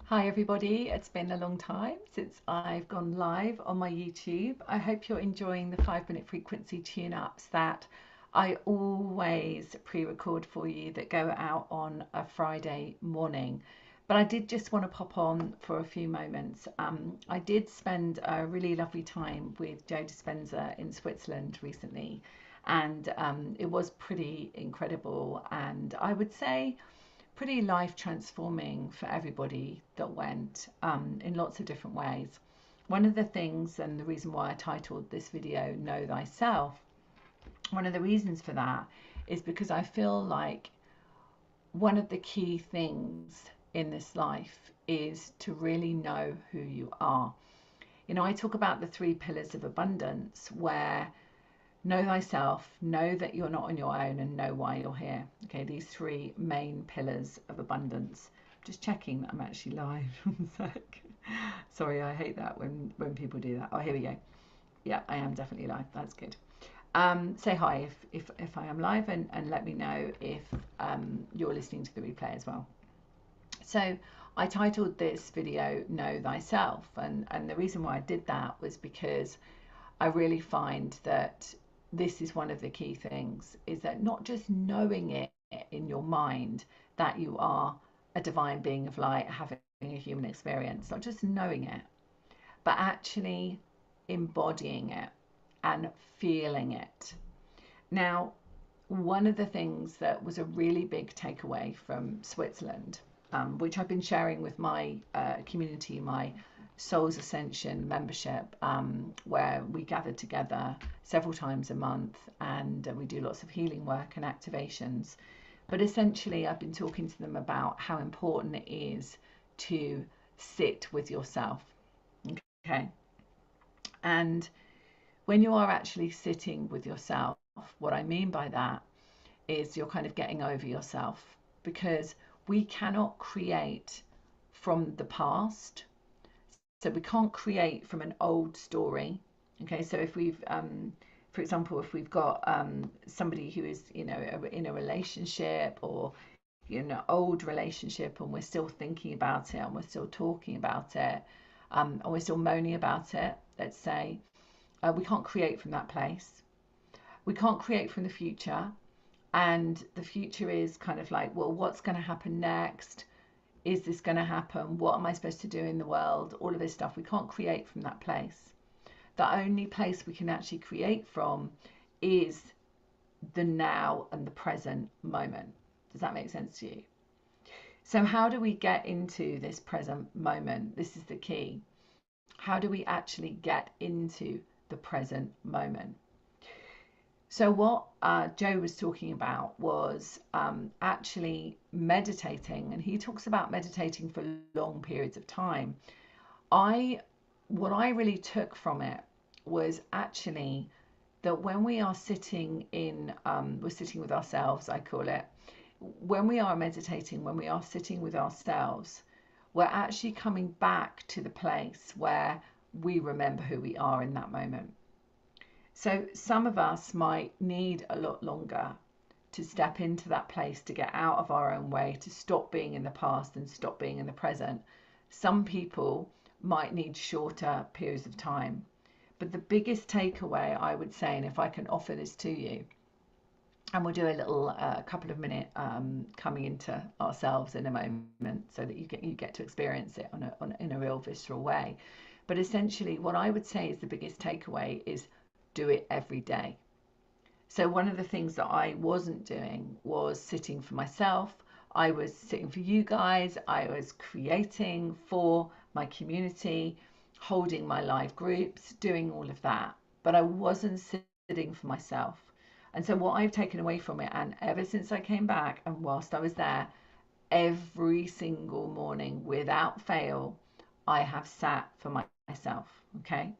Hi everybody, it's been a long time since I've gone live on my YouTube. I hope you're enjoying the 5 minute frequency tune-ups that I always pre-record for you that go out on a Friday morning. But I did just want to pop on for a few moments. I did spend a really lovely time with Joe Dispenza in Switzerland recently, and it was pretty incredible, and I would say pretty life transforming for everybody that went in lots of different ways. One of the things, and the reason why I titled this video Know Thyself, one of the reasons for that is because I feel like one of the key things in this life is to really know who you are. I talk about the 3 pillars of abundance, where know thyself, know that you're not on your own, and know why you're here. Okay, these 3 main pillars of abundance. Just checking that I'm actually live. One sec. Sorry, I hate that when people do that. Oh, here we go. Yeah, I am definitely live. That's good. Say hi if I am live, and let me know if you're listening to the replay as well. So I titled this video Know Thyself, and the reason why I did that was because I really find that this is one of the key things, is that not just knowing it in your mind that you are a divine being of light having a human experience, not just knowing it, but actually embodying it and feeling it. Now, one of the things that was a really big takeaway from Switzerland, which I've been sharing with my community, my Soul's Ascension membership, where we gather together several times a month, and we do lots of healing work and activations. But essentially, I've been talking to them about how important it is to sit with yourself. Okay. And when you are actually sitting with yourself, what I mean by that is you're kind of getting over yourself, because we cannot create from the past. So we can't create from an old story. Okay, so if we've, for example, if we've got somebody who is, in a relationship, or old relationship, and we're still thinking about it, and we're still talking about it, and we're still moaning about it, let's say, we can't create from that place. We can't create from the future, and the future is kind of like, well, what's going to happen next? Is this going to happen? What am I supposed to do in the world? All of this stuff. We can't create from that place. The only place we can actually create from is the now and the present moment. Does that make sense to you? So how do we get into this present moment? This is the key. How do we actually get into the present moment? So what Joe was talking about was actually meditating, and he talks about meditating for long periods of time. What I really took from it was actually that when we are sitting we're sitting with ourselves, I call it. When we are meditating, when we are sitting with ourselves, we're actually coming back to the place where we remember who we are in that moment. So some of us might need a lot longer to step into that place, to get out of our own way, to stop being in the past and stop being in the present. Some people might need shorter periods of time. But the biggest takeaway, I would say, and if I can offer this to you, and we'll do a little couple of minute coming into ourselves in a moment, so that you get to experience it in a real visceral way. But essentially, what I would say is the biggest takeaway is do it every day. So one of the things that I wasn't doing was sitting for myself. I was sitting for you guys. I was creating for my community, holding my live groups, doing all of that. But I wasn't sitting for myself. And so what I've taken away from it, and ever since I came back and whilst I was there, every single morning without fail, I have sat for myself. Okay.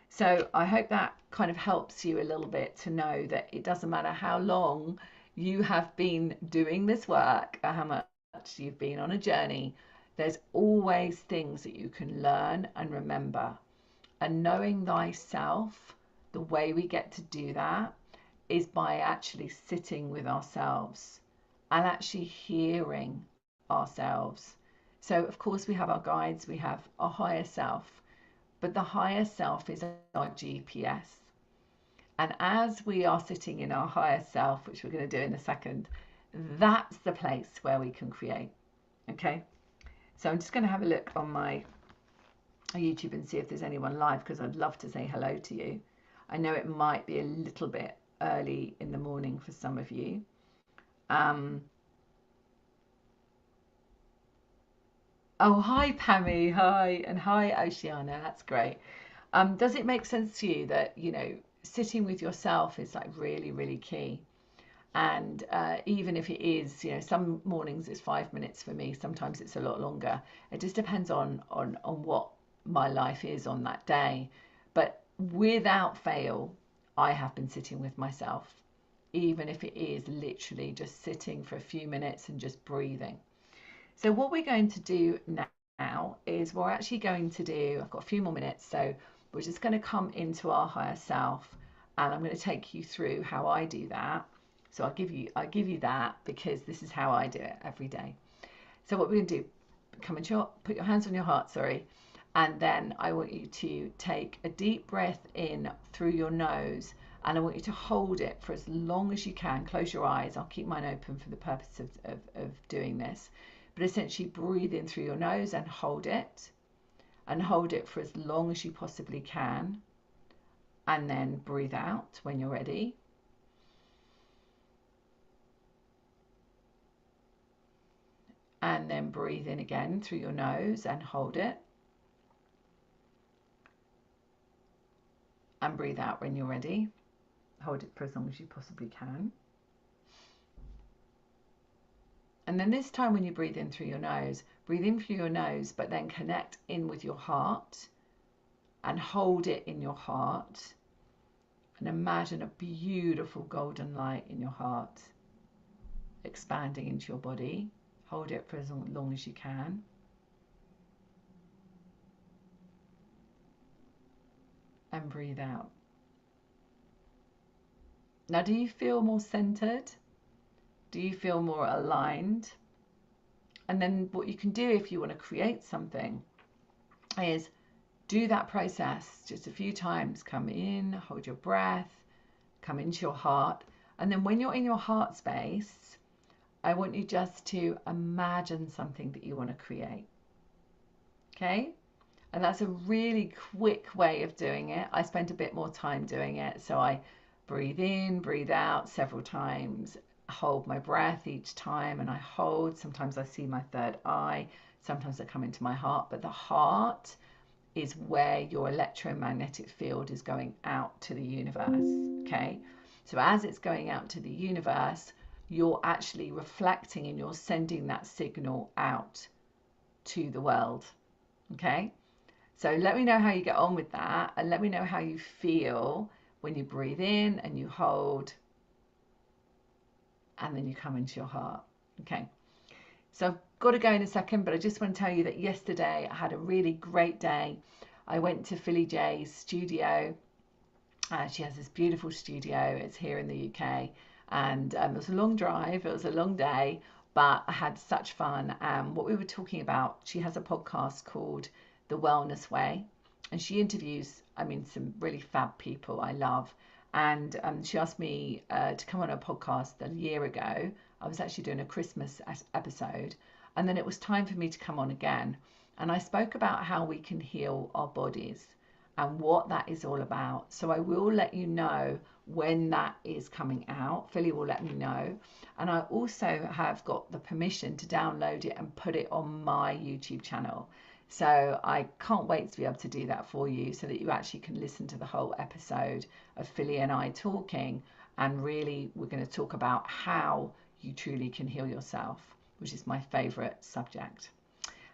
So I hope that kind of helps you a little bit to know that it doesn't matter how long you have been doing this work or how much you've been on a journey, there's always things that you can learn and remember. And knowing thyself, the way we get to do that is by actually sitting with ourselves and actually hearing ourselves. So, of course, we have our guides, we have our higher self, but the higher self is our GPS. And as we are sitting in our higher self, which we're going to do in a second, that's the place where we can create. Okay, so I'm just going to have a look on my YouTube and see if there's anyone live, because I'd love to say hello to you. I know it might be a little bit early in the morning for some of you. Oh, hi Pammy, hi, and hi Oceana, that's great. Does it make sense to you that, sitting with yourself is like really, really key? And even if it is, some mornings it's 5 minutes for me, sometimes it's a lot longer. It just depends on what my life is on that day. But without fail, I have been sitting with myself, even if it is literally just sitting for a few minutes and just breathing. So what we're going to do now is we're actually going to do, I've got a few more minutes, so we're just going to come into our higher self, and I'm going to take you through how I do that. So I'll give you that, because this is how I do it every day. So what we're going to do, put your hands on your heart, and then I want you to take a deep breath in through your nose, and I want you to hold it for as long as you can. Close your eyes. I'll keep mine open for the purpose of doing this. But essentially breathe in through your nose and hold it for as long as you possibly can, and then breathe out when you're ready. And then breathe in again through your nose and hold it, and breathe out when you're ready. Hold it for as long as you possibly can. And then this time when you breathe in through your nose, breathe in through your nose, but then connect in with your heart and hold it in your heart, and imagine a beautiful golden light in your heart expanding into your body. Hold it for as long as you can. And breathe out. Now, do you feel more centered? Do you feel more aligned? And then what you can do if you want to create something is do that process just a few times. Come in, hold your breath, come into your heart. And then when you're in your heart space, I want you just to imagine something that you want to create. Okay? And that's a really quick way of doing it. I spent a bit more time doing it. So I breathe in, breathe out several times, hold my breath each time, and I hold. Sometimes I see my third eye. Sometimes I come into my heart. But the heart is where your electromagnetic field is going out to the universe. Okay? So as it's going out to the universe, you're actually reflecting and you're sending that signal out to the world. Okay? So let me know how you get on with that, and let me know how you feel when you breathe in and you hold, and then you come into your heart. Okay. So I've got to go in a second, but I just want to tell you that yesterday I had a really great day. I went to Philly J's studio. She has this beautiful studio. It's here in the UK. And it was a long drive. It was a long day, but I had such fun. What we were talking about, she has a podcast called The Wellness Way, and she interviews, some really fab people I love. And she asked me to come on a podcast a year ago. I was actually doing a Christmas episode, and then it was time for me to come on again. And I spoke about how we can heal our bodies and what that is all about. So I will let you know when that is coming out. Philly will let me know. And I also have got the permission to download it and put it on my YouTube channel. So I can't wait to be able to do that for you, so that you actually can listen to the whole episode of Philly and I talking. And really, we're going to talk about how you truly can heal yourself, which is my favorite subject.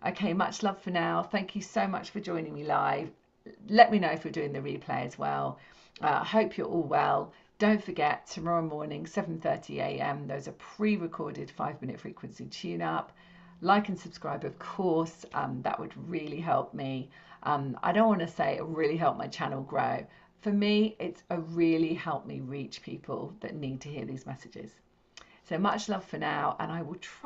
Okay, much love for now. Thank you so much for joining me live. Let me know if you're doing the replay as well. I hope you're all well. Don't forget, tomorrow morning, 7:30 a.m. There's a pre-recorded 5-minute frequency tune-up. Like and subscribe, of course. That would really help me. I don't want to say it really helped my channel grow. For me, it's a really helped me reach people that need to hear these messages. So much love for now, and I will try